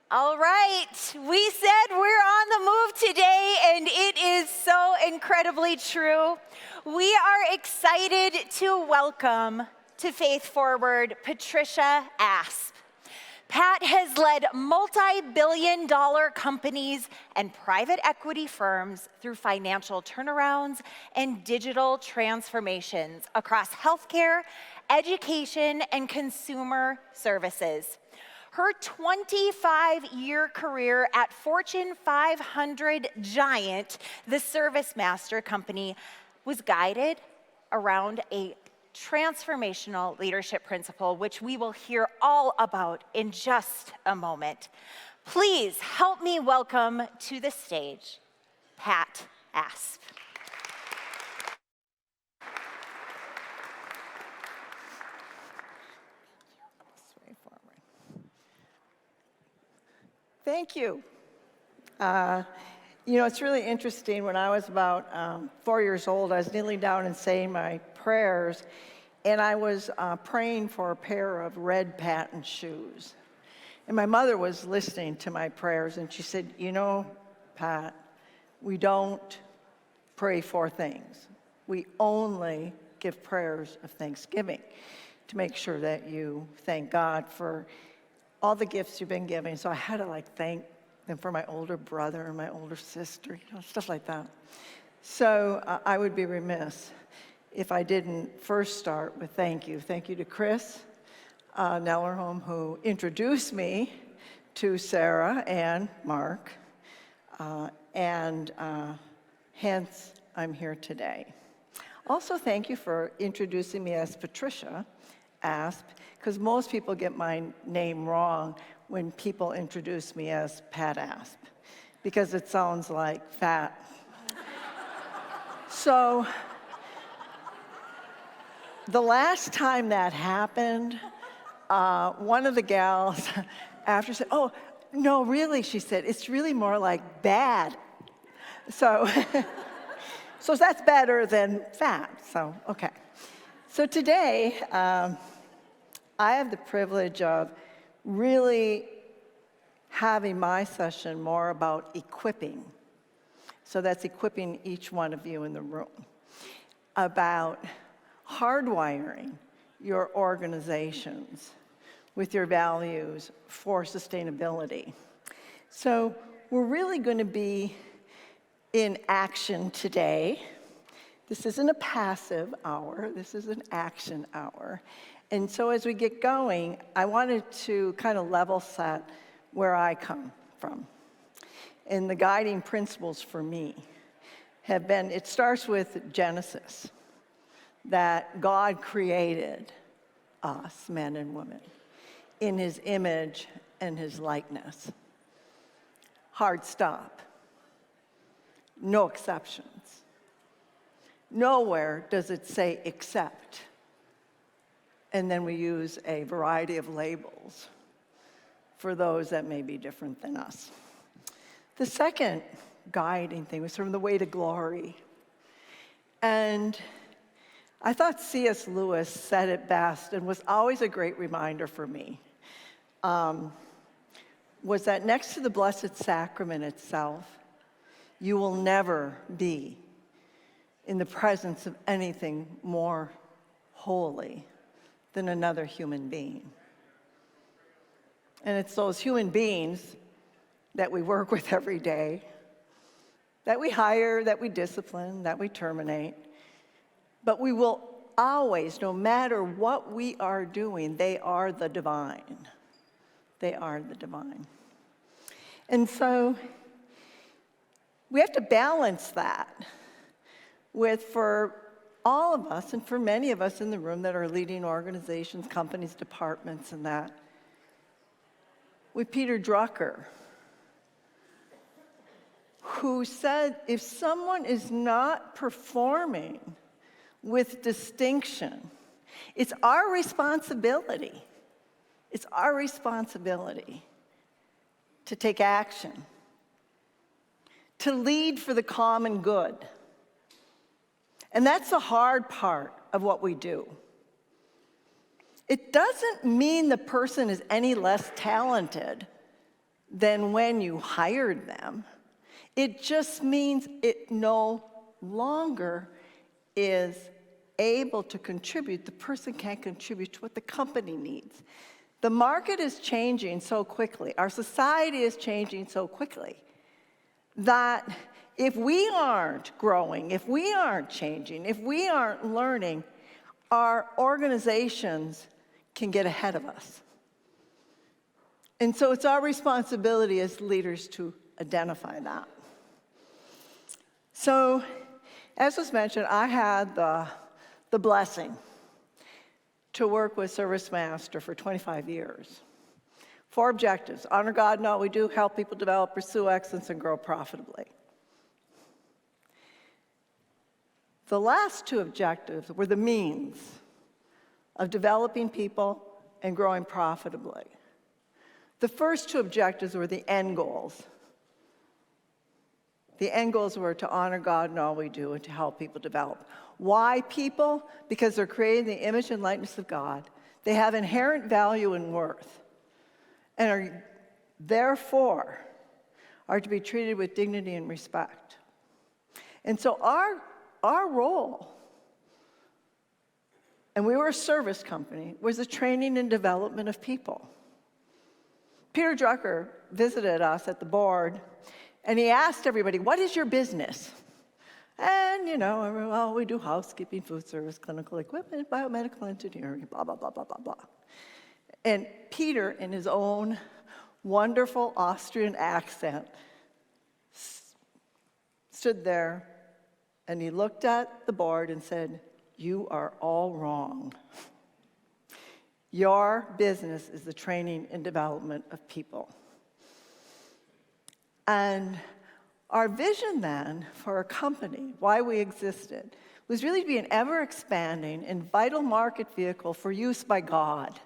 All right, we said we're on the move today, and it is so incredibly true. We are excited to welcome to Faith Forward Patricia Asp. Pat has led multi-billion-dollar companies and private equity firms through financial turnarounds and digital transformations across healthcare, education, and consumer services. Her 25-year career at Fortune 500 giant, the ServiceMaster Company, was guided around a transformational leadership principle, which we will hear all about in just a moment. Please help me welcome to the stage, Pat Asp. Thank you. It's really interesting. When I was about 4 years old, I was kneeling down and saying my prayers, and I was praying for a pair of red patent shoes. And my mother was listening to my prayers, and she said, Pat, we don't pray for things. We only give prayers of thanksgiving to make sure that you thank God for all the gifts you've been giving. So I had to thank them for my older brother and my older sister, stuff like that. So I would be remiss if I didn't first start with thank you. Thank you to Chris Nellerholm, who introduced me to Sarah and Mark, and hence I'm here today. Also, thank you for introducing me as Patricia Asp, because most people get my name wrong when people introduce me as Pat Asp, because it sounds like fat. So the last time that happened, one of the gals after said, "Oh, no, really," she said, "it's really more like bad." So, so that's better than fat, so okay. So today, I have the privilege of really having my session more about equipping. So that's equipping each one of you in the room about hardwiring your organizations with your values for sustainability. So we're really going to be in action today. This isn't a passive hour, this is an action hour. And so as we get going, I wanted to kind of level set where I come from. And the guiding principles for me have been, it starts with Genesis, that God created us, men and women, in his image and his likeness. Hard stop. No exceptions. Nowhere does it say except. And then we use a variety of labels for those that may be different than us. The second guiding thing was from the way to glory. And I thought C.S. Lewis said it best, and was always a great reminder for me, was that next to the Blessed Sacrament itself, you will never be in the presence of anything more holy than another human being. And it's those human beings that we work with every day, that we hire, that we discipline, that we terminate. But we will always, no matter what we are doing, they are the divine. They are the divine. And so we have to balance that with, for all of us, and for many of us in the room that are leading organizations, companies, departments, and that, with Peter Drucker, who said, if someone is not performing with distinction, it's our responsibility. It's our responsibility to take action, to lead for the common good. And that's the hard part of what we do. It doesn't mean the person is any less talented than when you hired them. It just means it no longer is able to contribute. The person can't contribute to what the company needs. The market is changing so quickly. Our society is changing so quickly that if we aren't growing, if we aren't changing, if we aren't learning, our organizations can get ahead of us. And so it's our responsibility as leaders to identify that. So, as was mentioned, I had the blessing to work with Service Master for 25 years. 4 objectives: honor God in all we do, help people develop, pursue excellence, and grow profitably. The last 2 objectives were the means of developing people and growing profitably. The first 2 objectives were the end goals. The end goals were to honor God in all we do and to help people develop. Why people? Because they're created in the image and likeness of God. They have inherent value and worth, and are therefore are to be treated with dignity and respect. And so our role, and we were a service company, was the training and development of people. Peter Drucker visited us at the board, and he asked everybody, "What is your business?" And, well, we do housekeeping, food service, clinical equipment, biomedical engineering, blah, blah, blah, blah, blah, blah. And Peter, in his own wonderful Austrian accent, stood there, and he looked at the board and said, "You are all wrong. Your business is the training and development of people." And our vision then for our company, why we existed, was really to be an ever-expanding and vital market vehicle for use by God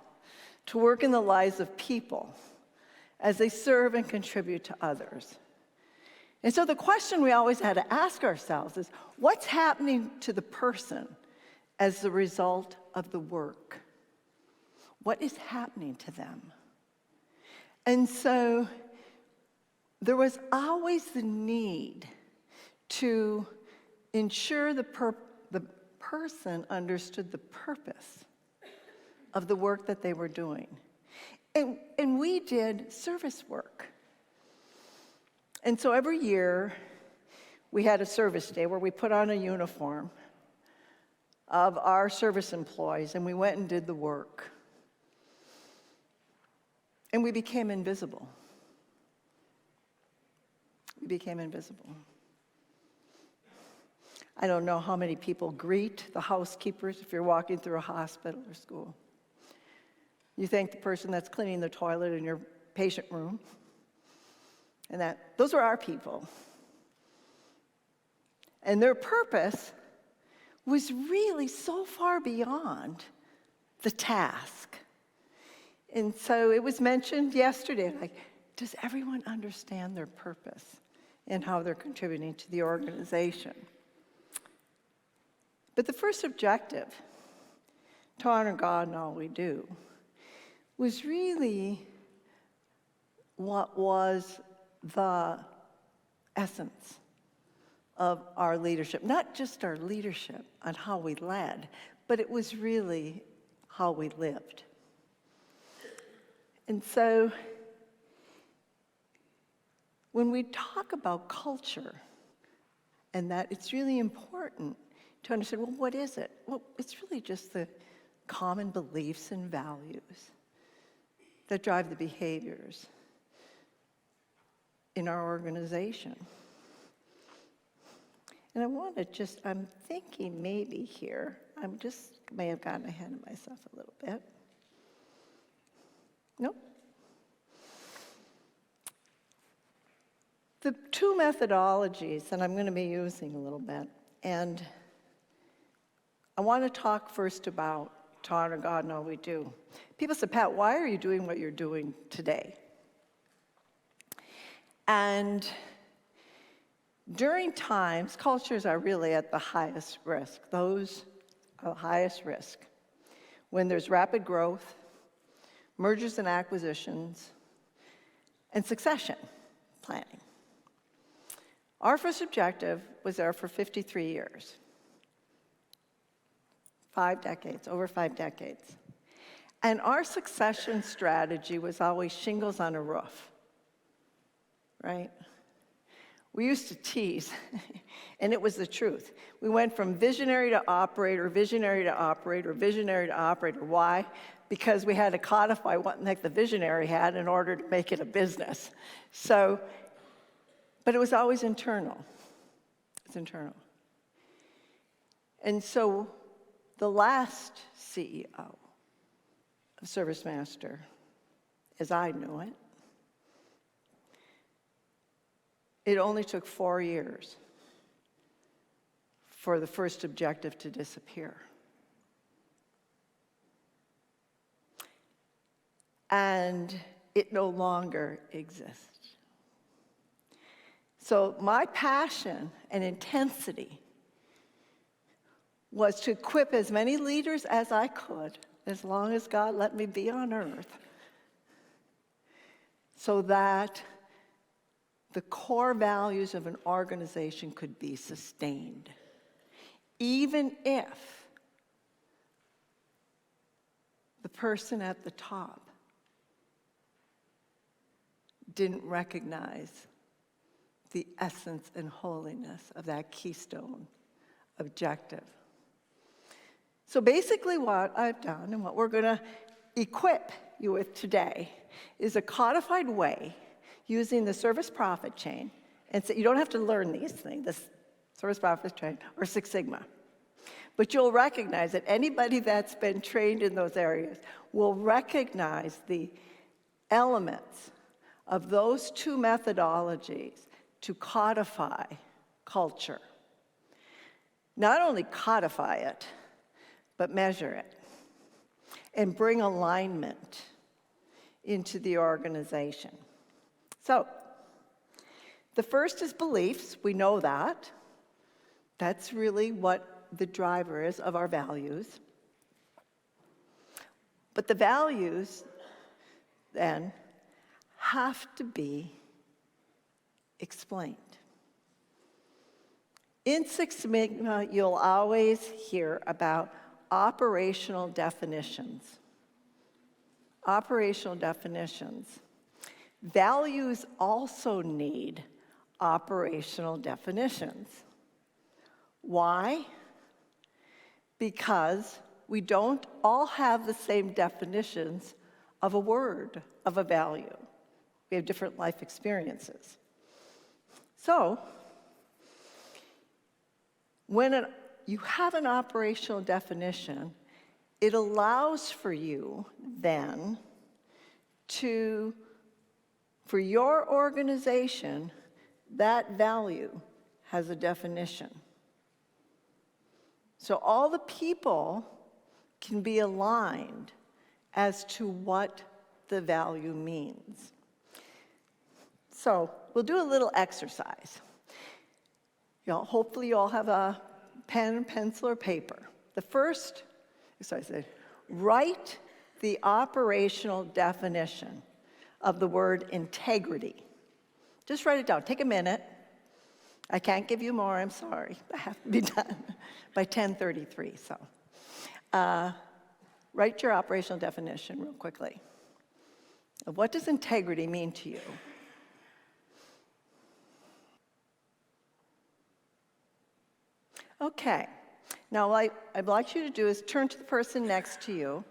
to work in the lives of people as they serve and contribute to others. And so the question we always had to ask ourselves is, what's happening to the person as the result of the work? What is happening to them? And so there was always the need to ensure the person understood the purpose of the work that they were doing. And we did service work. And so every year, we had a service day where we put on a uniform of our service employees, and we went and did the work. And we became invisible. We became invisible. I don't know how many people greet the housekeepers if you're walking through a hospital or school. You thank the person that's cleaning the toilet in your patient room. And those were our people. And their purpose was really so far beyond the task. And so it was mentioned yesterday, like, does everyone understand their purpose and how they're contributing to the organization? But the first objective, to honor God in all we do, was really what was the essence of our leadership. Not just our leadership on how we led, but it was really how we lived. And so when we talk about culture, and that it's really important to understand, well, what is it? Well, it's really just the common beliefs and values that drive the behaviors in our organization. And I want to I'm thinking maybe here, may have gotten ahead of myself a little bit. Nope. The 2 methodologies that I'm going to be using a little bit, and I want to talk first about to honor God in all we do. People said, "Pat, why are you doing what you're doing today?" And during times, cultures are really at the highest risk. Those are the highest risk. When there's rapid growth, mergers and acquisitions, and succession planning. Our first objective was there for 53 years. 5 decades, over 5 decades. And our succession strategy was always shingles on a roof, right? We used to tease, and it was the truth. We went from visionary to operator, visionary to operator, visionary to operator. Why? Because we had to codify what the heck the visionary had in order to make it a business. So, but it was always internal. It's internal. And so the last CEO of ServiceMaster, as I knew it, it only took 4 years for the first objective to disappear. And it no longer exists. So my passion and intensity was to equip as many leaders as I could, as long as God let me be on earth, so that the core values of an organization could be sustained, even if the person at the top didn't recognize the essence and holiness of that keystone objective. So basically what I've done and what we're going to equip you with today is a codified way using the service profit chain. And so you don't have to learn these things, this service profit chain or Six Sigma. But you'll recognize that anybody that's been trained in those areas will recognize the elements of those two methodologies to codify culture. Not only codify it, but measure it and bring alignment into the organization. So, the first is beliefs. We know that. That's really what the driver is of our values. But the values, then, have to be explained. In Six Sigma, you'll always hear about operational definitions. Operational definitions. Values also need operational definitions. Why? Because we don't all have the same definitions of a word, of a value. We have different life experiences. So, when you have an operational definition, it allows for you then for your organization, that value has a definition. So all the people can be aligned as to what the value means. So we'll do a little exercise. Hopefully you all have a pen, pencil, or paper. The first, so I said, write the operational definition of the word integrity. Just write it down. Take a minute. I can't give you more, I'm sorry. I have to be done by 10:33, so. Write your operational definition real quickly. What does integrity mean to you? Okay. Now, what I'd like you to do is turn to the person next to you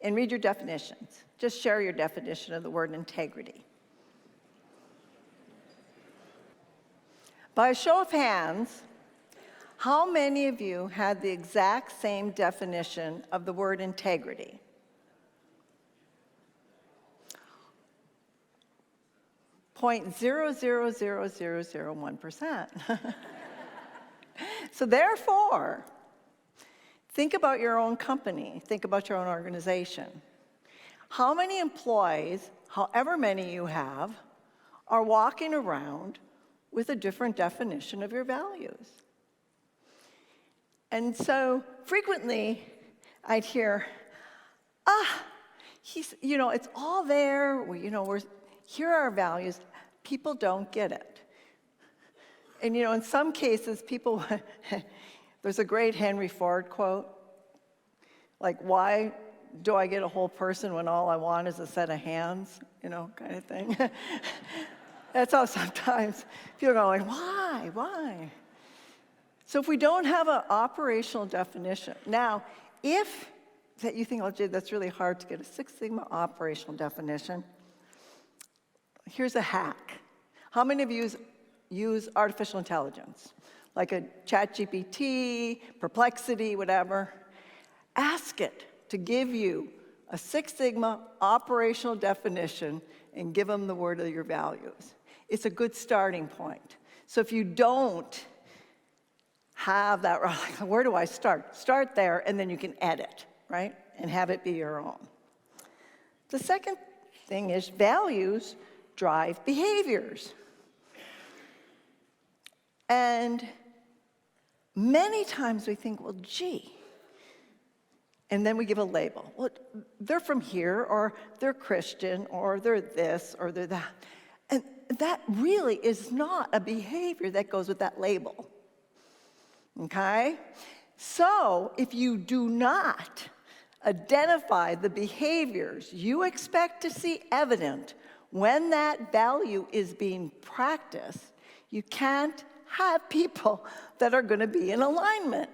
and read your definitions. Just share your definition of the word integrity. By a show of hands, how many of you had the exact same definition of the word integrity? .0000001%. So therefore, think about your own company. Think about your own organization. How many employees, however many you have, are walking around with a different definition of your values? And so frequently, I'd hear, it's all there. here are our values. People don't get it. And in some cases, people, there's a great Henry Ford quote, like, why do I get a whole person when all I want is a set of hands, kind of thing. That's how sometimes people go like, why? So if we don't have an operational definition, now, if that you think, oh, gee, that's really hard to get a Six Sigma operational definition, here's a hack. How many of you use artificial intelligence? Like a ChatGPT, Perplexity, whatever. Ask it to give you a Six Sigma operational definition and give them the word of your values. It's a good starting point. So if you don't have that, where do I start? Start there, and then you can edit, right? And have it be your own. The second thing is values drive behaviors. And many times we think, well, gee, and then we give a label. Well, they're from here, or they're Christian, or they're this, or they're that. And that really is not a behavior that goes with that label. Okay? So if you do not identify the behaviors you expect to see evident when that value is being practiced, you can't have people that are going to be in alignment.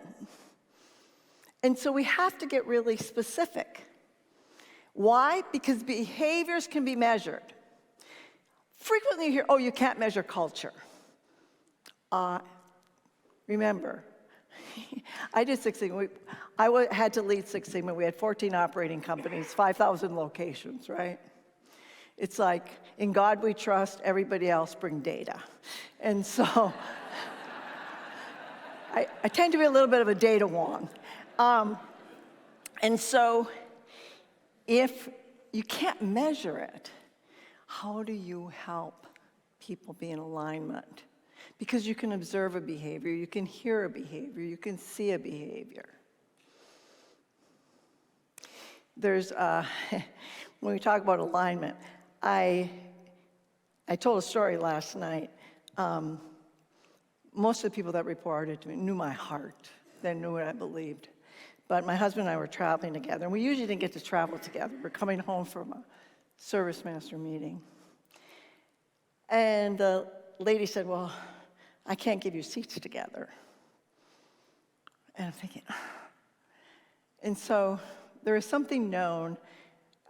And so we have to get really specific. Why? Because behaviors can be measured. Frequently you hear, oh, you can't measure culture. Remember, I did Six Sigma. I had to lead Six Sigma. We had 14 operating companies, 5,000 locations, right? It's like, in God we trust, everybody else bring data. And so I tend to be a little bit of a data wonk. And so if you can't measure it, how do you help people be in alignment? Because you can observe a behavior, you can hear a behavior, you can see a behavior. There's, when we talk about alignment, I told a story last night. Most of the people that reported to me knew my heart. They knew what I believed. But my husband and I were traveling together, and we usually didn't get to travel together. We're coming home from a service master meeting. And the lady said, well, I can't give you seats together. And I'm thinking, and so there is something known,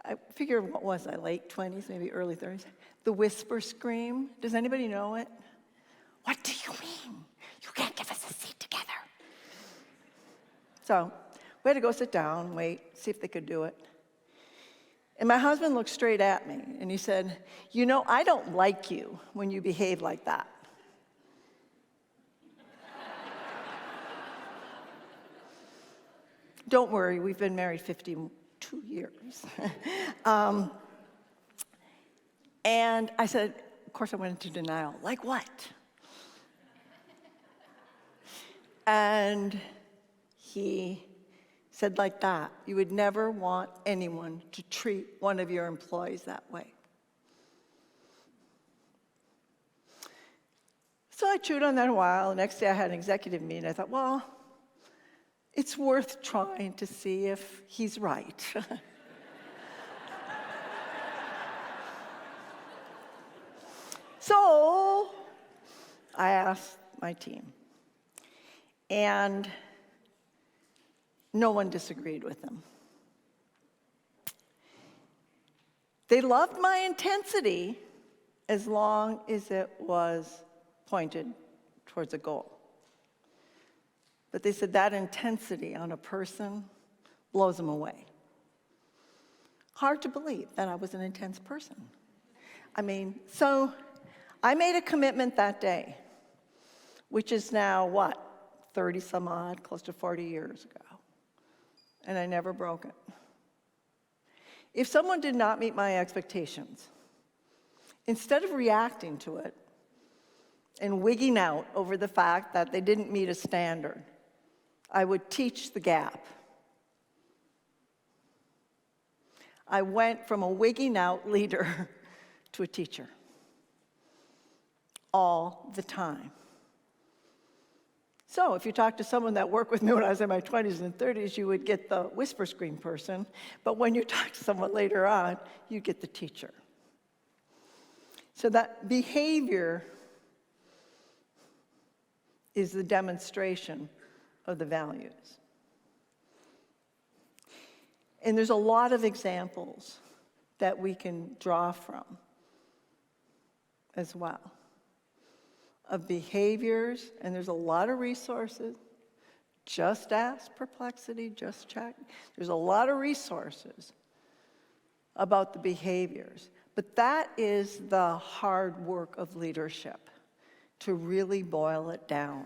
I figure, what was I, late 20s, maybe early 30s? The whisper scream. Does anybody know it? What do you mean? You can't give us a seat together. So we had to go sit down, wait, see if they could do it. And my husband looked straight at me, and he said, I don't like you when you behave like that. Don't worry, we've been married 52 years. And I said, of course I went into denial. Like what? And he said like that, you would never want anyone to treat one of your employees that way. So I chewed on that a while. The next day I had an executive meeting. I thought, well, it's worth trying to see if he's right. So I asked my team, and no one disagreed with them. They loved my intensity as long as it was pointed towards a goal. But they said that intensity on a person blows them away. Hard to believe that I was an intense person. So I made a commitment that day, which is now, 30 some odd, close to 40 years ago. And I never broke it. If someone did not meet my expectations, instead of reacting to it and wigging out over the fact that they didn't meet a standard, I would teach the gap. I went from a wigging out leader to a teacher. All the time. So if you talk to someone that worked with me when I was in my 20s and 30s, you would get the whisper screen person. But when you talk to someone later on, you get the teacher. So that behavior is the demonstration of the values. And there's a lot of examples that we can draw from as well of behaviors, and there's a lot of resources. Just ask Perplexity, just check. There's a lot of resources about the behaviors. But that is the hard work of leadership, to really boil it down.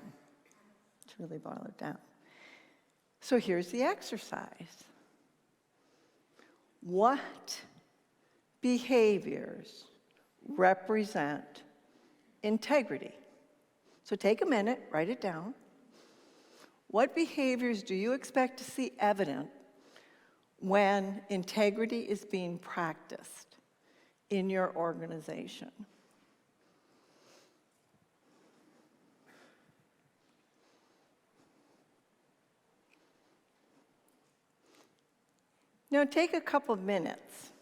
To really boil it down. So here's the exercise. What behaviors represent integrity? So take a minute, write it down. What behaviors do you expect to see evident when integrity is being practiced in your organization? Now take a couple of minutes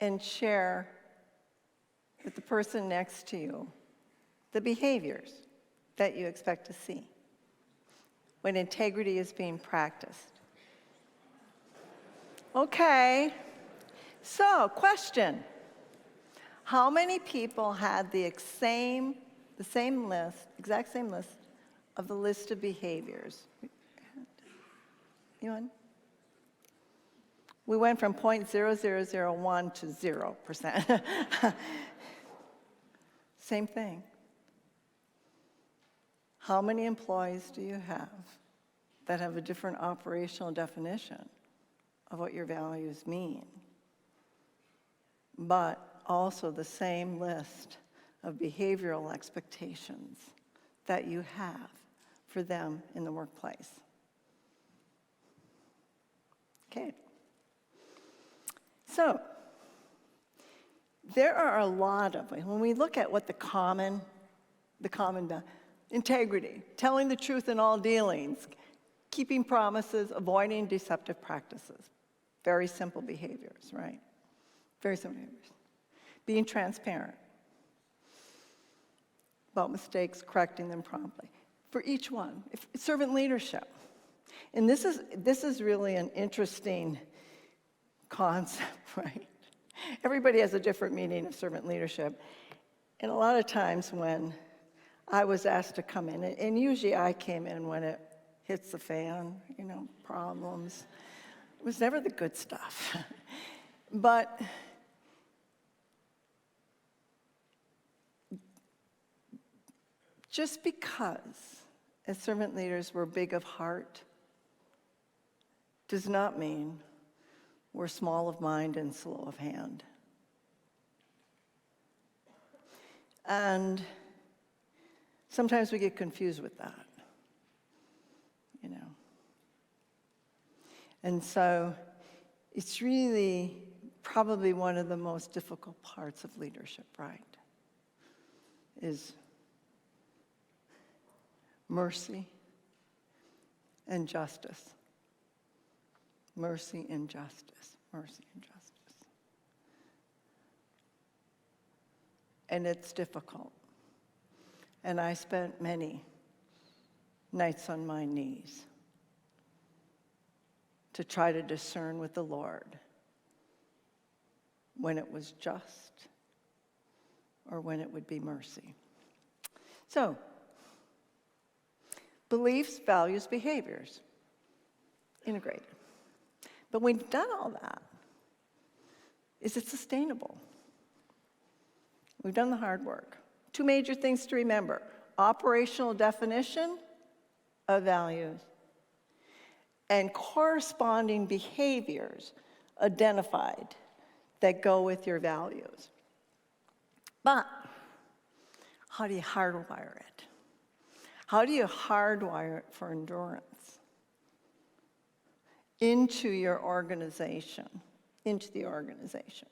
and share with the person next to you the behaviors that you expect to see when integrity is being practiced. Okay, so question. How many people had the exact same list of the list of behaviors? Anyone? We went from 0.0001 to 0%. Same thing. How many employees do you have that have a different operational definition of what your values mean, but also the same list of behavioral expectations that you have for them in the workplace? Okay. So, there are a lot of, when we look at what the common integrity, telling the truth in all dealings, keeping promises, avoiding deceptive practices. Very simple behaviors, right? Very simple behaviors. Being transparent about mistakes, correcting them promptly. For each one, servant leadership. And this is really an interesting concept, right? Everybody has a different meaning of servant leadership. And a lot of times when I was asked to come in, and usually I came in when it hits the fan, problems. It was never the good stuff. But just because as servant leaders we're big of heart does not mean we're small of mind and slow of hand. And sometimes we get confused with that, And so it's really probably one of the most difficult parts of leadership, right? Is mercy and justice. Mercy and justice. Mercy and justice. And it's difficult. And I spent many nights on my knees to try to discern with the Lord when it was just or when it would be mercy. So, beliefs, values, behaviors, integrated. But when we've done all that, is it sustainable? We've done the hard work. Two major things to remember: operational definition of values and corresponding behaviors identified that go with your values. But how do you hardwire it? How do you hardwire it for endurance into your organization, into the organization?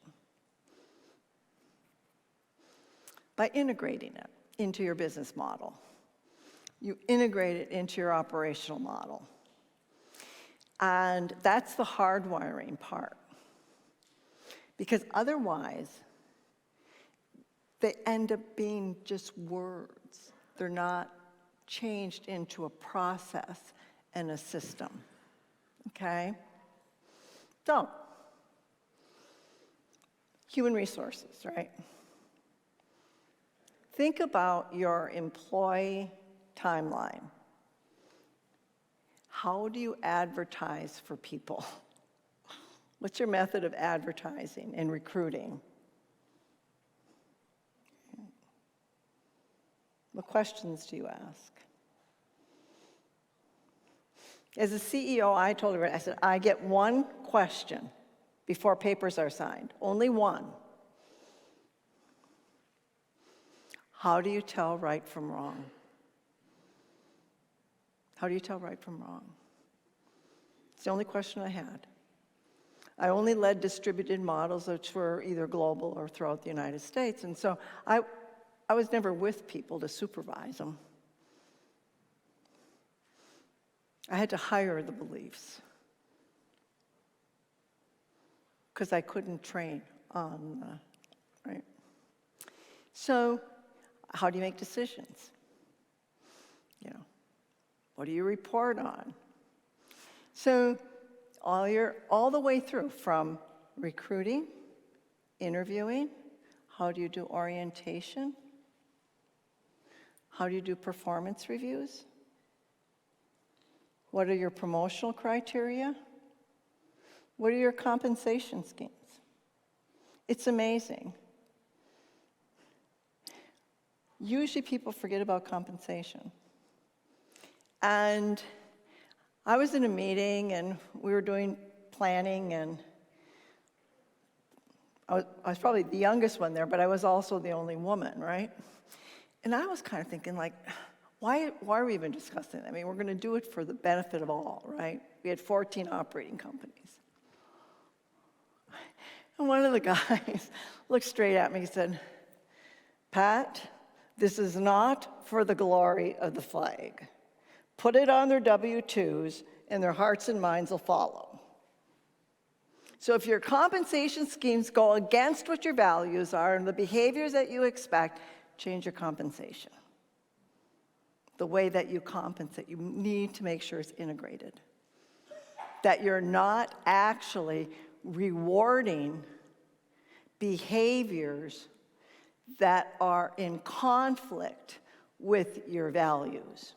by integrating it into your business model. You integrate it into your operational model. And that's the hardwiring part. Because otherwise, they end up being just words. They're not changed into a process and a system, okay? So, human resources, right? Think about your employee timeline. How do you advertise for people? What's your method of advertising and recruiting? What questions do you ask? As a CEO, I told her, I said, I get one question before papers are signed, only one. How do you tell right from wrong? How do you tell right from wrong? It's the only question I had. I only led distributed models which were either global or throughout the United States, and so I was never with people to supervise them. I had to hire the beliefs because I couldn't train on, right? So how do you make decisions? You know, what do you report on? So all the way through, from recruiting, interviewing, how do you do orientation? How do you do performance reviews? What are your promotional criteria? What are your compensation schemes? It's amazing. Usually people forget about compensation. And I was in a meeting and we were doing planning, and I was probably the youngest one there, but I was also the only woman, right? And I was kind of thinking, like, why are we even discussing that? I mean, we're going to do it for the benefit of all, right? We had 14 operating companies. And one of the guys looked straight at me and said, Pat, this is not for the glory of the flag. Put it on their W-2s, and their hearts and minds will follow. So if your compensation schemes go against what your values are and the behaviors that you expect, change your compensation. The way that you compensate, you need to make sure it's integrated. That you're not actually rewarding behaviors that are in conflict with your values.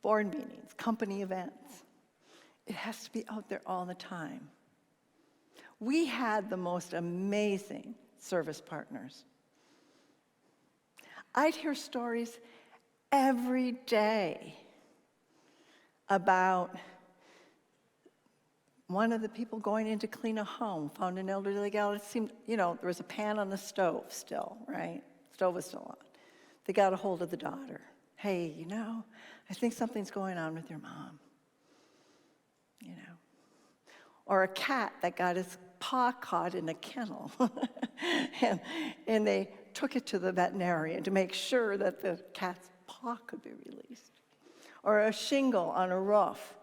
Board meetings, company events. It has to be out there all the time. We had the most amazing service partners. I'd hear stories every day about one of the people going in to clean a home, found an elderly gal. It seemed, there was a pan on the stove still, right? Stove was still on. They got a hold of the daughter. Hey, I think something's going on with your mom. Or a cat that got his paw caught in a kennel. and they took it to the veterinarian to make sure that the cat's paw could be released. Or a shingle on a roof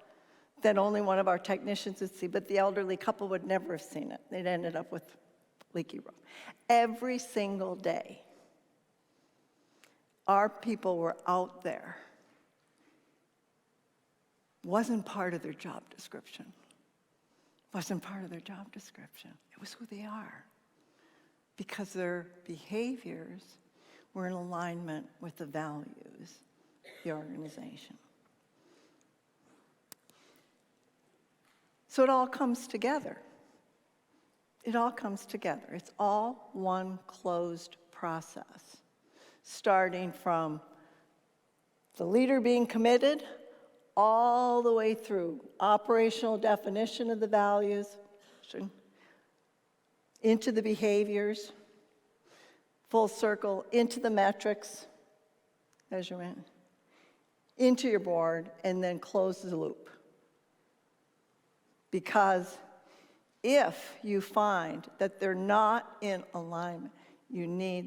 that only one of our technicians would see, but the elderly couple would never have seen it. They'd ended up with leaky roof. Every single day, our people were out there. Wasn't part of their job description. Wasn't part of their job description. It was who they are. Because their behaviors were in alignment with the values of the organization. So it all comes together. It all comes together. It's all one closed process, starting from the leader being committed all the way through operational definition of the values, into the behaviors, full circle, into the metrics, measurement, into your board, and then close the loop. Because If you find that they're not in alignment,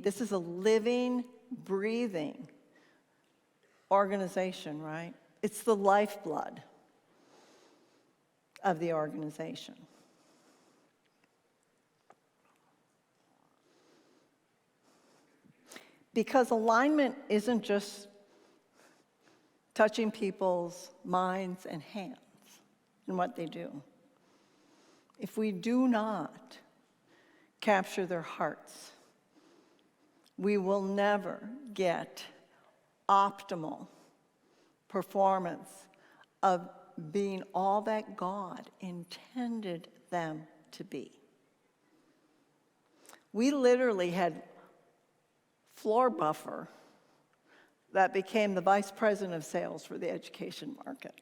this is a living, breathing organization, right? It's the lifeblood of the organization. Because alignment isn't just touching people's minds and hands and what they do. If we do not capture their hearts, we will never get optimal performance of being all that God intended them to be. We literally had floor buffer that became the vice president of sales for the education market.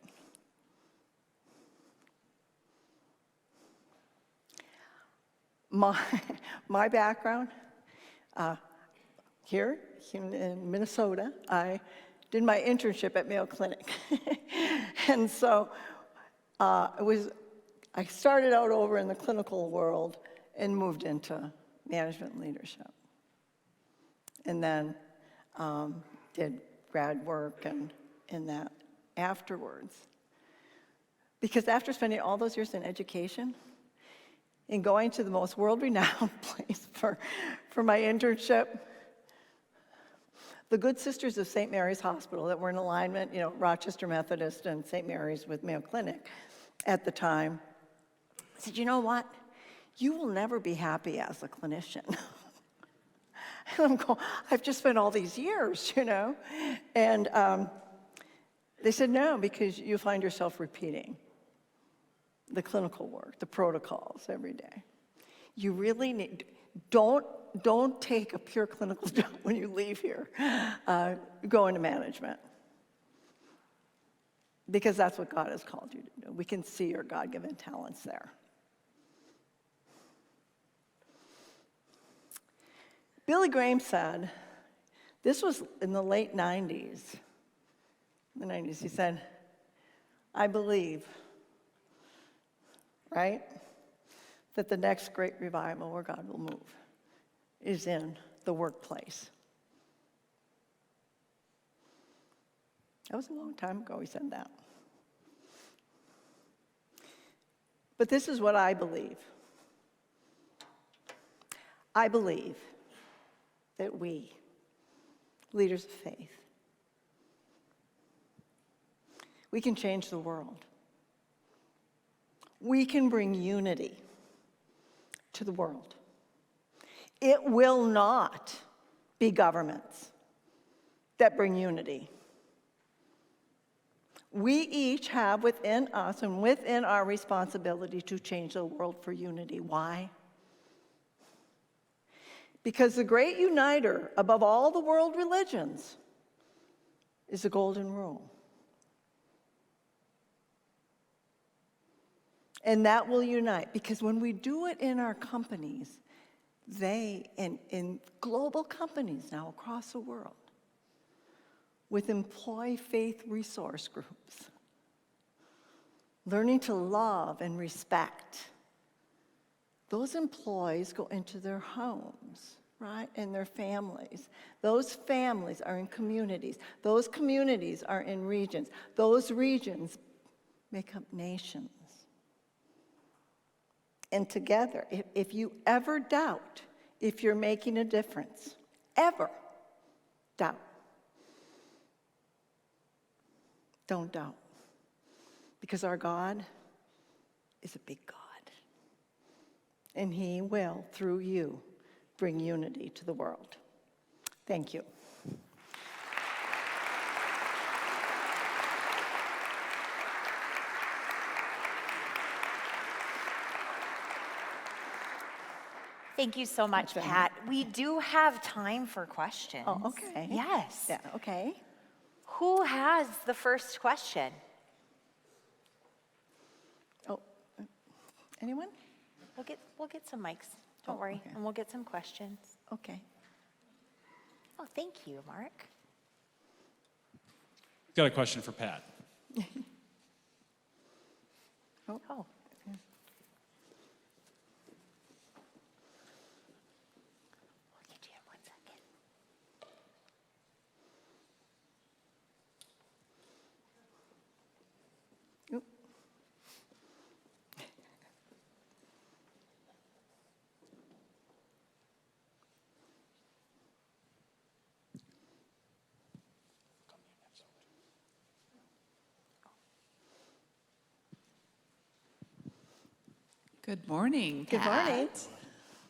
My background, here in Minnesota, I did my internship at Mayo Clinic. And so I started out over in the clinical world and moved into management and leadership. And then did grad work and that afterwards. Because after spending all those years in education and going to the most world-renowned place for my internship, the Good Sisters of St. Mary's Hospital that were in alignment, Rochester Methodist and St. Mary's with Mayo Clinic at the time, said, you know what? You will never be happy as a clinician. And I'm going, I've just spent all these years, And they said, no, because you find yourself repeating the clinical work, the protocols every day. You really need, don't take a pure clinical job when you leave here. Go into management. Because that's what God has called you to do. We can see your God-given talents there. Billy Graham said, this was in the late 90s. He said, I believe, right, that the next great revival where God will move is in the workplace. That was a long time ago he said that. But this is what I believe. I believe that we, leaders of faith, we can change the world. We can bring unity to the world. It will not be governments that bring unity. We each have within us and within our responsibility to change the world for unity. Why? Because the great uniter above all the world religions is the golden rule. And that will unite, because when we do it in our companies, in global companies now across the world, with employee faith resource groups, learning to love and respect, those employees go into their homes, right, and their families. Those families are in communities. Those communities are in regions. Those regions make up nations. And together, if you ever doubt if you're making a difference, ever doubt, don't doubt. Because our God is a big God. And he will, through you, bring unity to the world. Thank you. Thank you so much, Pat. We do have time for questions. Oh, okay. Yes. Yeah, okay. Who has the first question? Oh, anyone? We'll get some mics. Don't worry, okay. and we'll get some questions. Okay. Oh, thank you, Mark. Got a question for Pat. Oh. Good morning, Good Pat.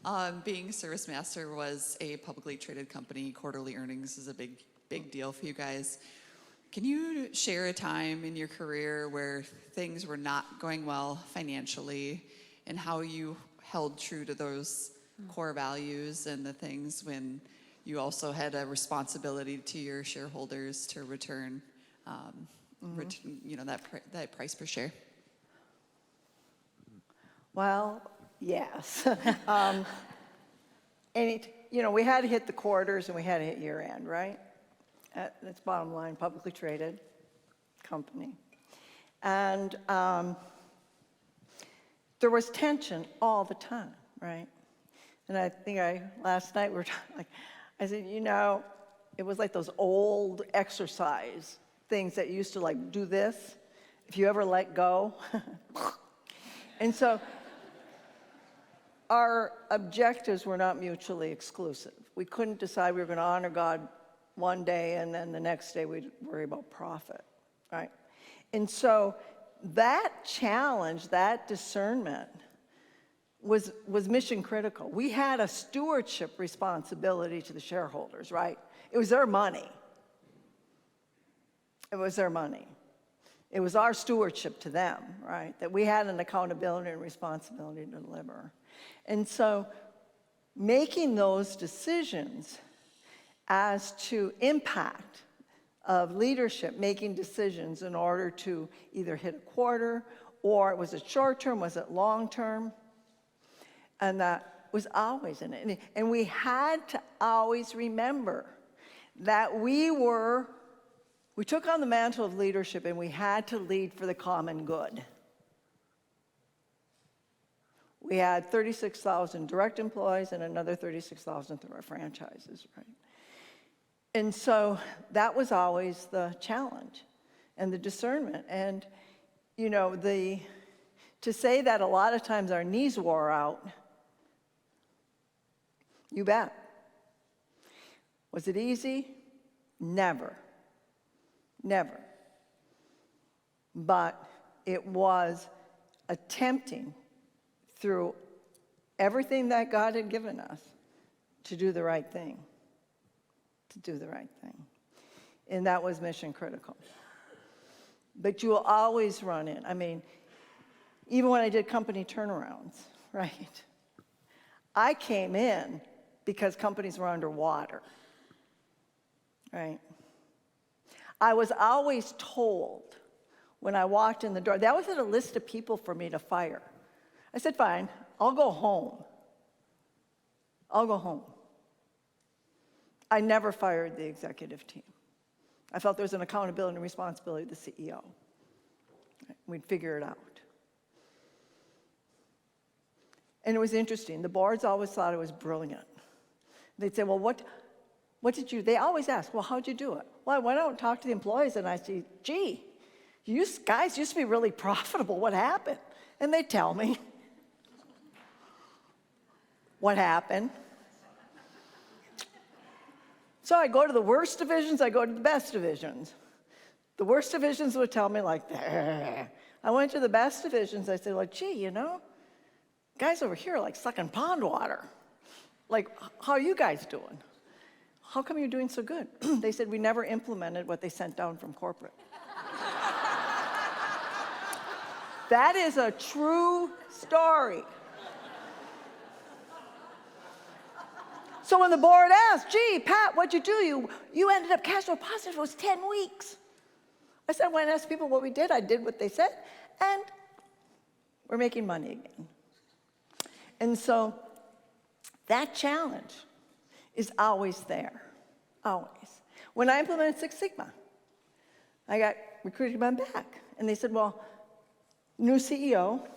morning. Being Service Master was a publicly traded company. Quarterly earnings is a big deal for you guys. Can you share a time in your career where things were not going well financially and how you held true to those core values and the things when you also had a responsibility to your shareholders to return, that price per share? Well, yes. We had to hit the quarters and we had to hit year end, right? That's bottom line, publicly traded company. And there was tension all the time, right? And I think last night we were talking, I said, it was like those old exercise things that used to do this. If you ever let go. And so our objectives were not mutually exclusive. We couldn't decide we were going to honor God one day and then the next day we'd worry about profit, right? And so that challenge, that discernment was mission critical. We had a stewardship responsibility to the shareholders, right? It was their money. It was their money. It was our stewardship to them, right? That we had an accountability and responsibility to deliver. And so making those decisions as to impact of leadership, making decisions in order to either hit a quarter, or was it short term, was it long term? And that was always in it. And we had to always remember that we took on the mantle of leadership and we had to lead for the common good. We had 36,000 direct employees and another 36,000 through our franchises, right? And so that was always the challenge and the discernment. And, to say that a lot of times our knees wore out, you bet. Was it easy? Never. Never. But it was attempting through everything that God had given us to do the right thing. To do the right thing. And that was mission critical. But you will always run in. Even when I did company turnarounds, right? I came in because companies were underwater, right? I was always told when I walked in the door, that was a list of people for me to fire. I said, fine, I'll go home. I'll go home. I never fired the executive team. I felt there was an accountability and responsibility to the CEO. We'd figure it out. And it was interesting. The boards always thought it was brilliant. They'd say, well, what did you, they always ask, well, how'd you do it? Well, I went out and talked to the employees and I said, gee, you guys used to be really profitable. What happened? And they'd tell me what happened. So I go to the worst divisions, I go to the best divisions. The worst divisions would tell me I went to the best divisions, I said, gee, guys over here are sucking pond water. How are you guys doing? How come you're doing so good? They said, we never implemented what they sent down from corporate. That is a true story. So when the board asked, gee, Pat, what'd you do? You ended up cash flow positive. It was 10 weeks. I said, when I asked people what we did, I did what they said, and we're making money again. And so that challenge is always there, always. When I implemented Six Sigma, I got recruited by back, and they said, well, new CEO,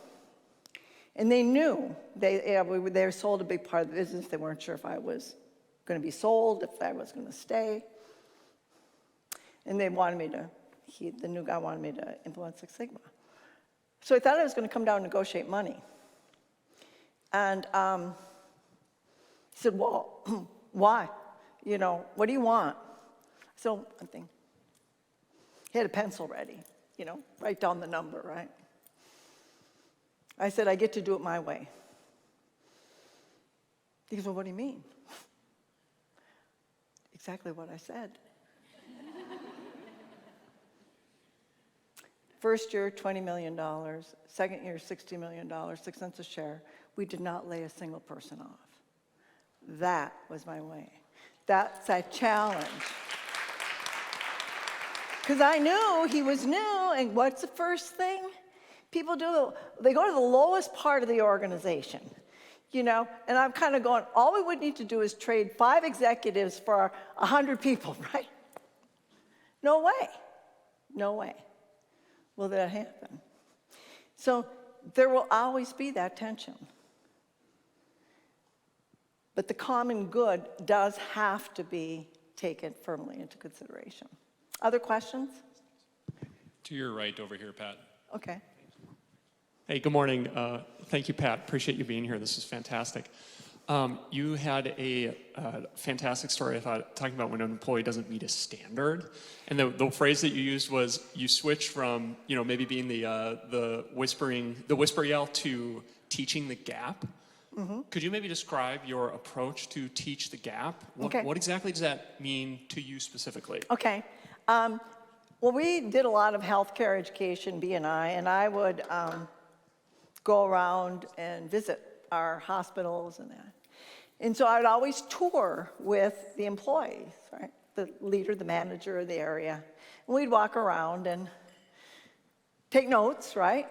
and they knew they sold a big part of the business. They weren't sure if I was going to be sold, if I was going to stay. And they wanted me to, the new guy wanted me to implement Six Sigma. So I thought I was going to come down and negotiate money. And he said, well, why? What do you want? So I'm thinking, he had a pencil ready, write down the number, right? I said, I get to do it my way. He goes, well, what do you mean? Exactly what I said. First year, $20 million. Second year, $60 million, 6 cents a share. We did not lay a single person off. That was my way. That's a challenge. Because I knew he was new, and what's the first thing people do? They go to the lowest part of the organization, and I'm kind of going, all we would need to do is trade 5 executives for 100 people, right? No way. No way will that happen. So there will always be that tension. But the common good does have to be taken firmly into consideration. Other questions? To your right over here, Pat. Okay. Hey, good morning. Thank you, Pat. Appreciate you being here. This is fantastic. You had a fantastic story, I thought, talking about when an employee doesn't meet a standard. And the phrase that you used was you switched from, maybe being the whisper yell to teaching the gap. Mm-hmm. Could you maybe describe your approach to teach the gap? What exactly does that mean to you specifically? Okay. Well, we did a lot of healthcare education, B&I, and I would go around and visit our hospitals and that. And so I would always tour with the employees, right? The leader, the manager of the area. And we'd walk around and take notes, right?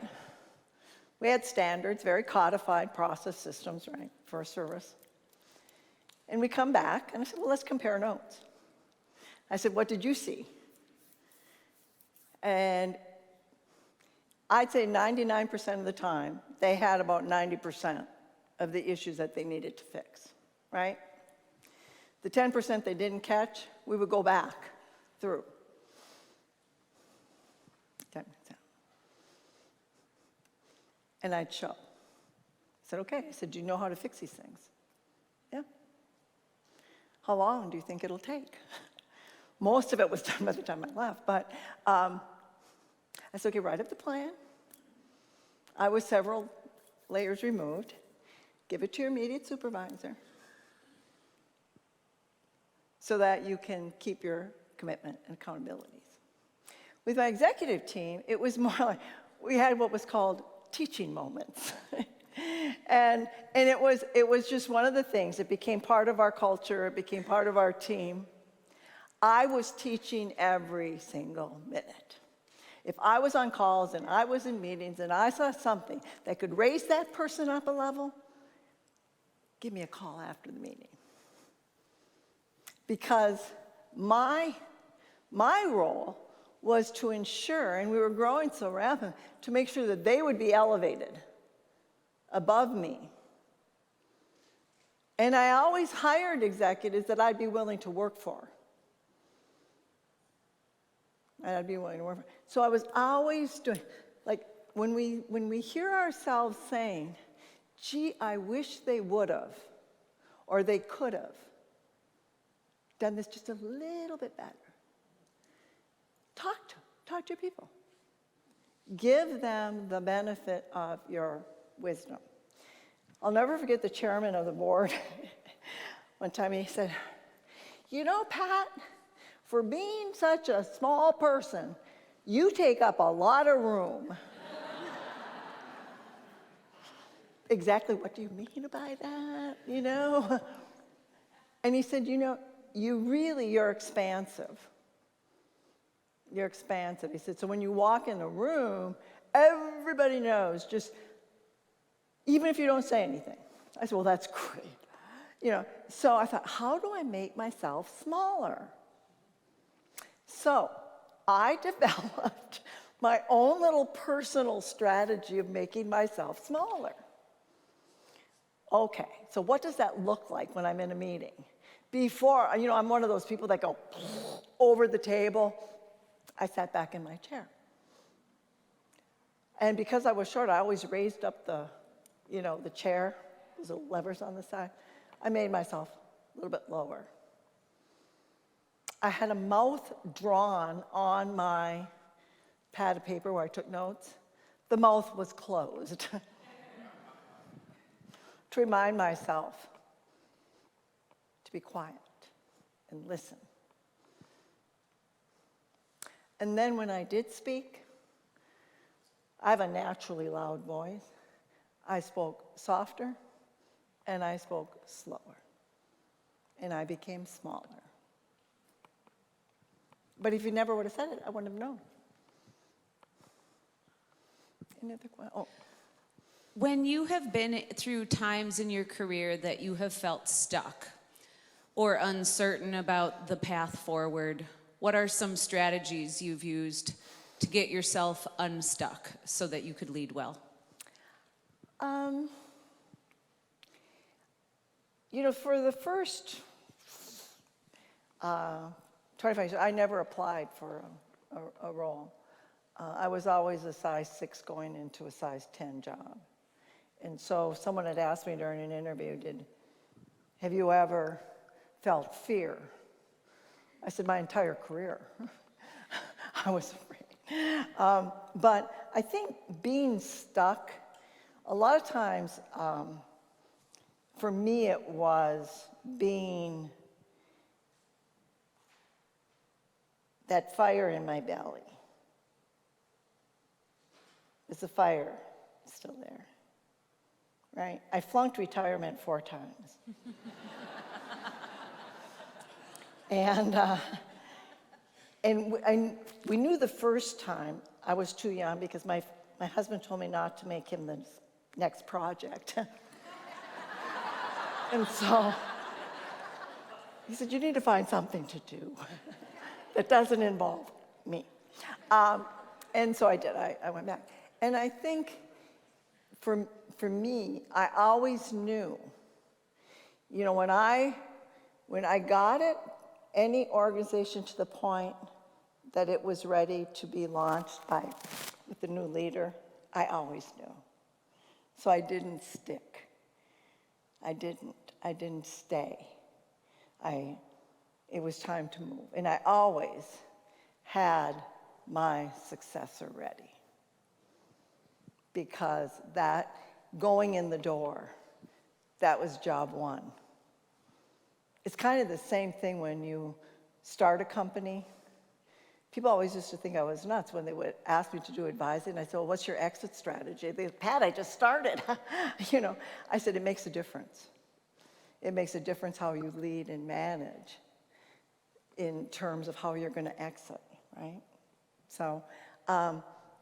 We had standards, very codified process systems, right, for a service. And we come back, and I said, well, let's compare notes. I said, what did you see? And I'd say 99% of the time, they had about 90% of the issues that they needed to fix, right? The 10% they didn't catch, we would go back through. 10%. And I'd show. I said, okay. I said, do you know how to fix these things? Yeah. How long do you think it'll take? Most of it was done by the time I left, but I said, okay, write up the plan. I was several layers removed. Give it to your immediate supervisor so that you can keep your commitment and accountabilities. With my executive team, it was more like we had what was called teaching moments. and it was just one of the things. It became part of our culture. It became part of our team. I was teaching every single minute. If I was on calls and I was in meetings and I saw something that could raise that person up a level, give me a call after the meeting. Because my role was to ensure, and we were growing so rapidly, to make sure that they would be elevated above me. And I always hired executives that I'd be willing to work for. And I'd be willing to work for. So I was always doing, like, when we hear ourselves saying, gee, I wish they would have, or they could have done this just a little bit better. Talk to your people. Give them the benefit of your wisdom. I'll never forget the chairman of the board. One time he said, you know, Pat, for being such a small person, you take up a lot of room. Exactly what do you mean by that, And he said, you're expansive. You're expansive. He said, so when you walk in the room, everybody knows, just, even if you don't say anything. I said, well, that's great. So I thought, how do I make myself smaller? So I developed my own little personal strategy of making myself smaller. Okay, so what does that look like when I'm in a meeting? Before, I'm one of those people that go over the table. I sat back in my chair. And because I was short, I always raised up the chair, those little levers on the side. I made myself a little bit lower. I had a mouth drawn on my pad of paper where I took notes. The mouth was closed. to remind myself to be quiet and listen. And then when I did speak, I have a naturally loud voice. I spoke softer and I spoke slower. And I became smaller. But if you never would have said it, I wouldn't have known. Any other questions? Oh. When you have been through times in your career that you have felt stuck or uncertain about the path forward, what are some strategies you've used to get yourself unstuck so that you could lead well? For the first 25 years, I never applied for a role. I was always a size 6 going into a size 10 job. And so someone had asked me during an interview, have you ever felt fear? I said, my entire career. I was afraid. But I think being stuck, a lot of times, for me it was being that fire in my belly. Is the fire still there? Right? I flunked retirement 4 times. And we knew the first time I was too young because my husband told me not to make him the next project. And so he said, you need to find something to do that doesn't involve me. And so I did. I went back. And I think for me, I always knew, when I got it, any organization to the point that it was ready to be launched with the new leader, I always knew. So I didn't stick. I didn't stay. It was time to move. And I always had my successor ready. Because that going in the door, that was job one. It's kind of the same thing when you start a company. People always used to think I was nuts when they would ask me to do advising. And I said, well, what's your exit strategy? They said, Pat, I just started. I said, it makes a difference. It makes a difference how you lead and manage in terms of how you're going to exit, right? So,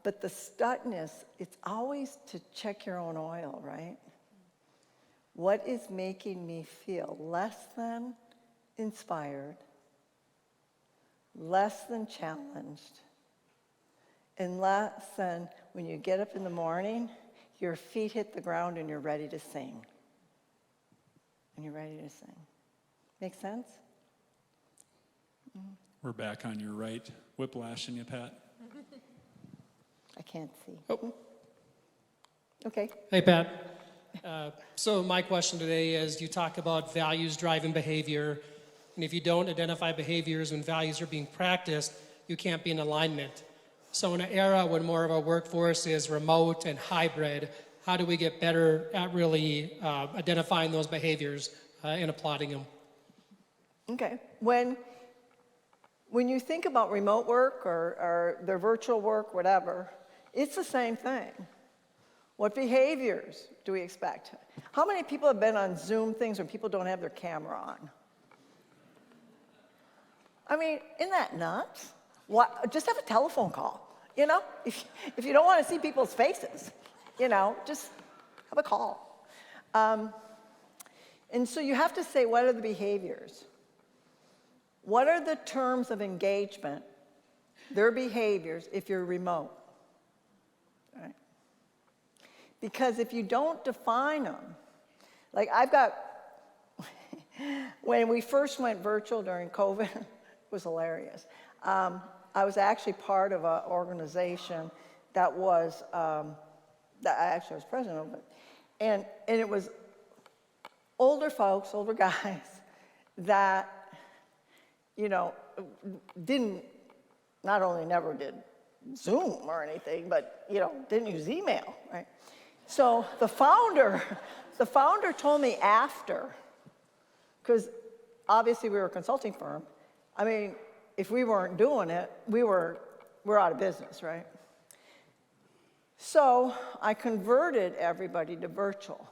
but the stuckness, it's always to check your own oil, right? What is making me feel less than inspired, less than challenged, and less than when you get up in the morning, your feet hit the ground and you're ready to sing. And you're ready to sing. Make sense? We're back on your right. Whiplashing you, Pat. I can't see. Oh. Okay. Hey, Pat. So my question today is, you talk about values-driven behavior, and if you don't identify behaviors when values are being practiced, you can't be in alignment. So in an era when more of our workforce is remote and hybrid, how do we get better at really identifying those behaviors and applauding them? Okay. When you think about remote work or their virtual work, whatever, it's the same thing. What behaviors do we expect? How many people have been on Zoom things when people don't have their camera on? I mean, isn't that nuts? Just have a telephone call, If you don't want to see people's faces, just have a call. And so you have to say, what are the behaviors? What are the terms of engagement, their behaviors, if you're remote? Right? Because if you don't define them, like when we first went virtual during COVID, it was hilarious. I was actually part of an organization that was, that I actually was president of it, and it was older folks, older guys, that, not only never did Zoom or anything, but, didn't use email, right? So the founder The founder told me after, because obviously we were a consulting firm. I mean, if we weren't doing it, we're out of business, right? So I converted everybody to virtual.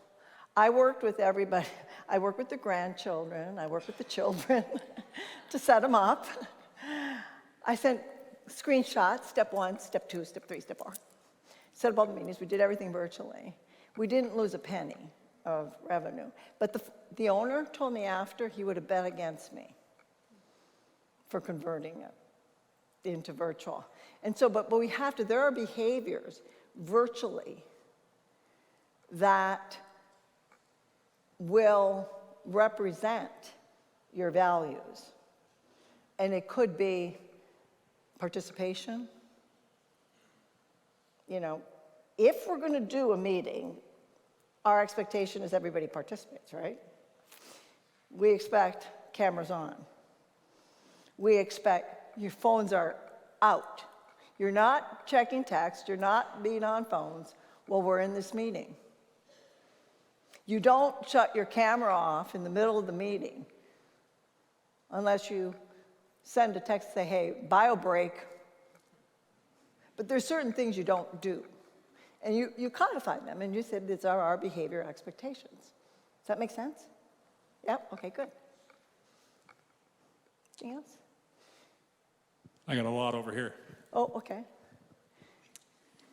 I worked with everybody. I worked with the grandchildren. I worked with the children to set them up. I sent screenshots, step 1, step 2, step 3, step 4. Set up all the meetings. We did everything virtually. We didn't lose a penny of revenue. But the owner told me after he would have bet against me for converting it into virtual. And so, but we have to, there are behaviors virtually that will represent your values. And it could be participation. You know, if we're going to do a meeting, our expectation is everybody participates, right? We expect cameras on. We expect your phones are out. You're not checking text, you're not being on phones while we're in this meeting. You don't shut your camera off in the middle of the meeting unless you send a text, say, hey, bio break. But there's certain things you don't do. And you codify them, and you said these are our behavior expectations. Does that make sense? Yep, okay, good. Anything else? I got a lot over here. Oh, okay.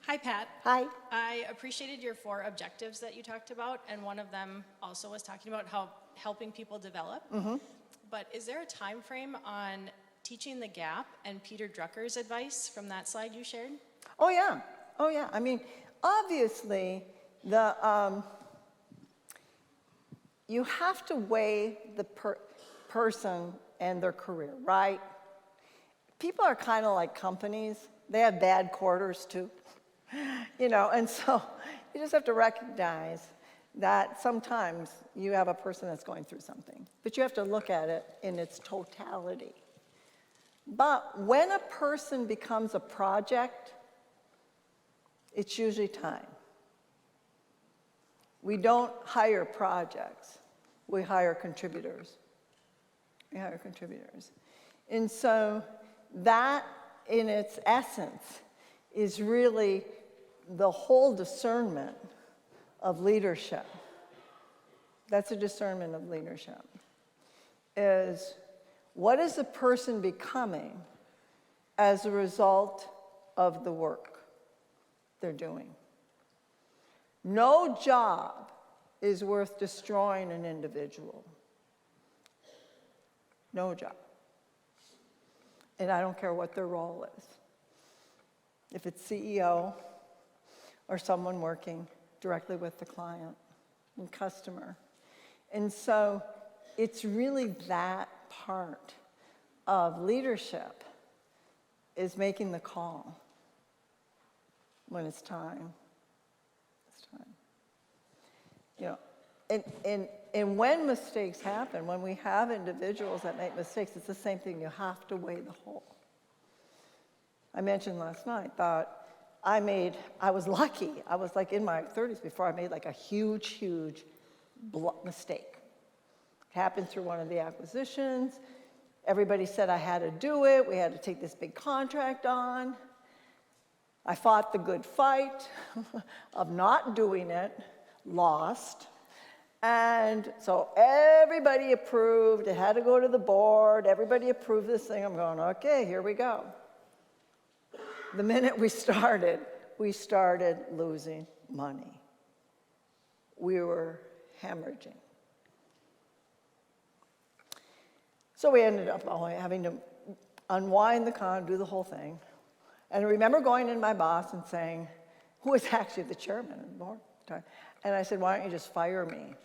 Hi, Pat. Hi. I appreciated your 4 objectives that you talked about, and one of them also was talking about how helping people develop. But is there a time frame on teaching the gap and Peter Drucker's advice from that slide you shared? Oh, yeah. Oh, yeah. I mean, obviously, you have to weigh the person and their career, right? People are kind of like companies. They have bad quarters, too. You know, and so you just have to recognize that sometimes you have a person that's going through something. But you have to look at it in its totality. But when a person becomes a project, it's usually time. We don't hire projects. We hire contributors. We hire contributors. And so that, in its essence, is really the whole discernment of leadership. That's a discernment of leadership. Is what is the person becoming as a result of the work they're doing? No job is worth destroying an individual. No job. And I don't care what their role is. If it's CEO or someone working directly with the client and customer. And so it's really that part of leadership is making the call when it's time. It's time. You know, and when mistakes happen, when we have individuals that make mistakes, it's the same thing. You have to weigh the whole. I mentioned last night that I was lucky. I was like in my 30s before I made like a huge mistake. It happened through one of the acquisitions. Everybody said I had to do it. We had to take this big contract on. I fought the good fight of not doing it, lost. And so everybody approved. It had to go to the board. Everybody approved this thing. I'm going, okay, here we go. The minute we started losing money. We were hemorrhaging. So we ended up having to unwind the do the whole thing. And I remember going in my boss and saying, who was actually the chairman of the board at the time, and I said, why don't you just fire me?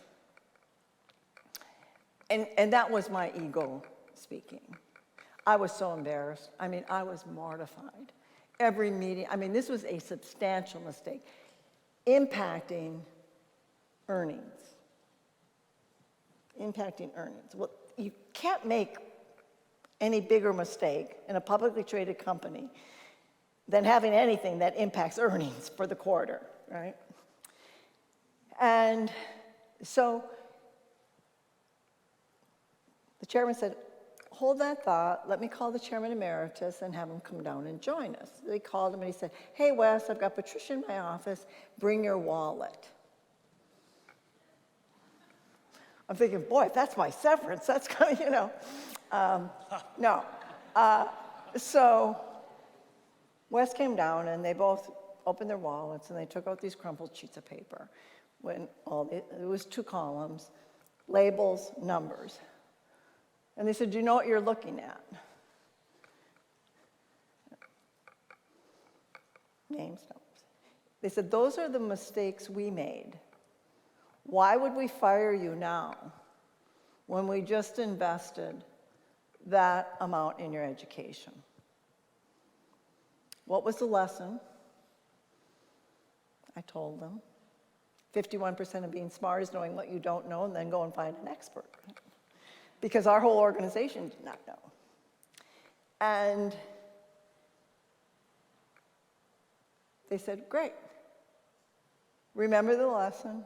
And that was my ego speaking. I was so embarrassed. I mean, I was mortified. Every meeting, I mean, this was a substantial mistake, impacting earnings. Impacting earnings. Well, you can't make any bigger mistake in a publicly traded company than having anything that impacts earnings for the quarter, right? And So the chairman said, hold that thought, let me call the chairman emeritus and have him come down and join us. They called him and he said, hey Wes, I've got Patricia in my office, bring your wallet. I'm thinking, boy, if that's my severance, that's kind of, no. So Wes came down and they both opened their wallets and they took out these crumpled sheets of paper. It was 2 columns, labels, numbers. And they said, do you know what you're looking at? Names, numbers. They said, those are the mistakes we made. Why would we fire you now when we just invested that amount in your education? What was the lesson? I told them. 51% of being smart is knowing what you don't know and then go and find an expert. Because our whole organization did not know. And they said, great. Remember the lesson,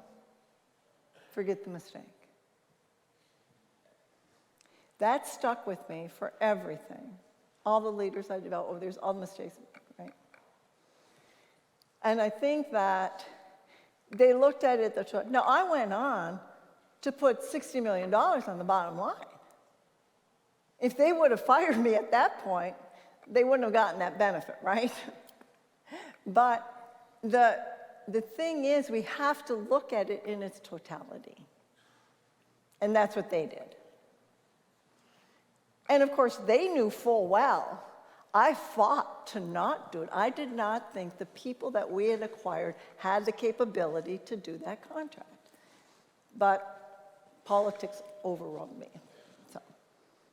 forget the mistake. That stuck with me for everything. All the leaders I developed over the years, all the mistakes, right? And I think that they looked at it, now I went on to put $60 million on the bottom line. If they would have fired me at that point, they wouldn't have gotten that benefit, right? But the thing is, we have to look at it in its totality. And that's what they did. And of course, they knew full well, I fought to not do it. I did not think the people that we had acquired had the capability to do that contract. But politics overrode me. So,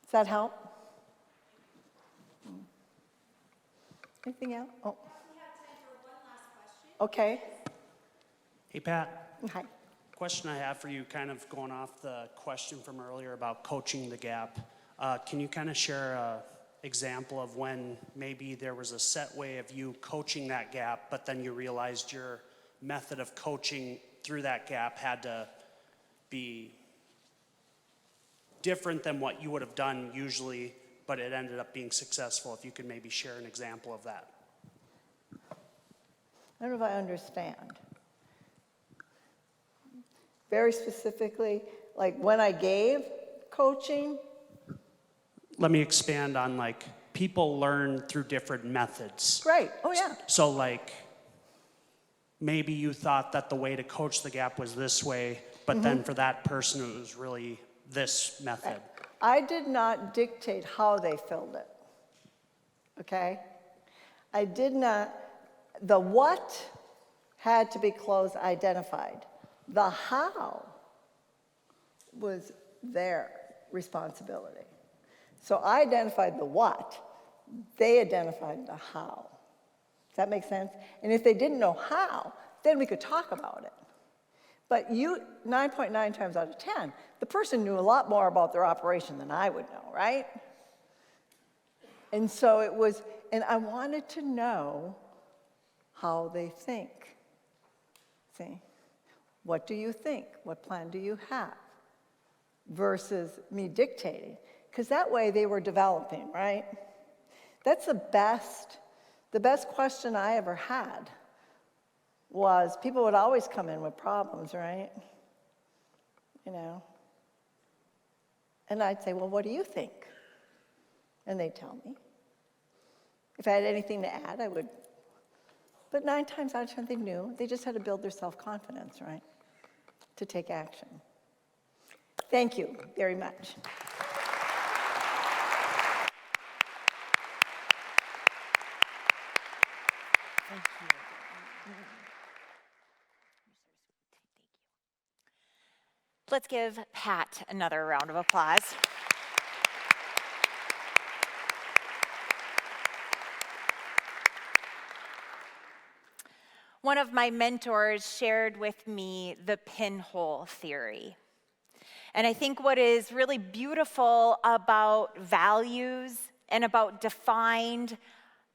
does that help? Anything else? Oh. We have time for one last question. Okay. Hey, Pat. Hi. Question I have for you, kind of going off the question from earlier about coaching the gap. Can you kind of share an example of when maybe there was a set way of you coaching that gap, but then you realized your method of coaching through that gap had to be different than what you would have done usually, but it ended up being successful? If you could maybe share an example of that. I don't know if I understand. Very specifically, like when I gave coaching? Let me expand on, like, people learn through different methods. Great. Oh, yeah. So, like, maybe you thought that the way to coach the gap was this way, but then for that person it was really this method. I did not dictate how they filled it, okay? I did not, the what had to be closed, identified. The how was their responsibility. So I identified the what, they identified the how. Does that make sense? And if they didn't know how, then we could talk about it. But 9.9 times out of 10, the person knew a lot more about their operation than I would know, right? And so it was, and I wanted to know how they think. See? What do you think? What plan do you have? Versus me dictating. Because that way they were developing, right? That's the best question I ever had was people would always come in with problems, right? You know? And I'd say, well, what do you think? And they'd tell me. If I had anything to add, I would. But 9 times out of 10, they knew. They just had to build their self-confidence, right? To take action. Thank you very much. Thank you. Let's give Pat another round of applause. One of my mentors shared with me the pinhole theory. And I think what is really beautiful about values and about defined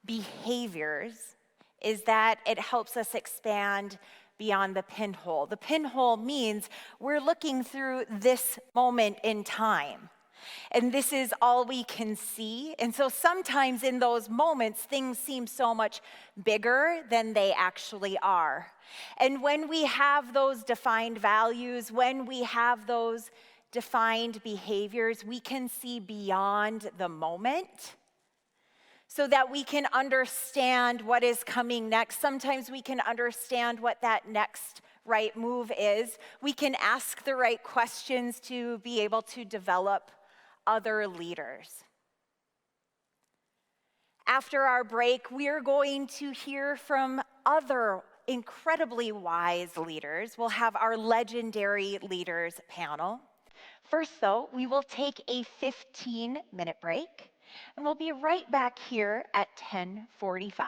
behaviors is that it helps us expand beyond the pinhole. The pinhole means we're looking through this moment in time. And this is all we can see. And so sometimes in those moments, things seem so much bigger than they actually are. And when we have those defined values, when we have those defined behaviors, we can see beyond the moment so that we can understand what is coming next. Sometimes we can understand what that next right move is. We can ask the right questions to be able to develop other leaders. After our break, we're going to hear from other incredibly wise leaders. We'll have our legendary leaders panel. First, though, we will take a 15-minute break, and we'll be right back here at 10:45.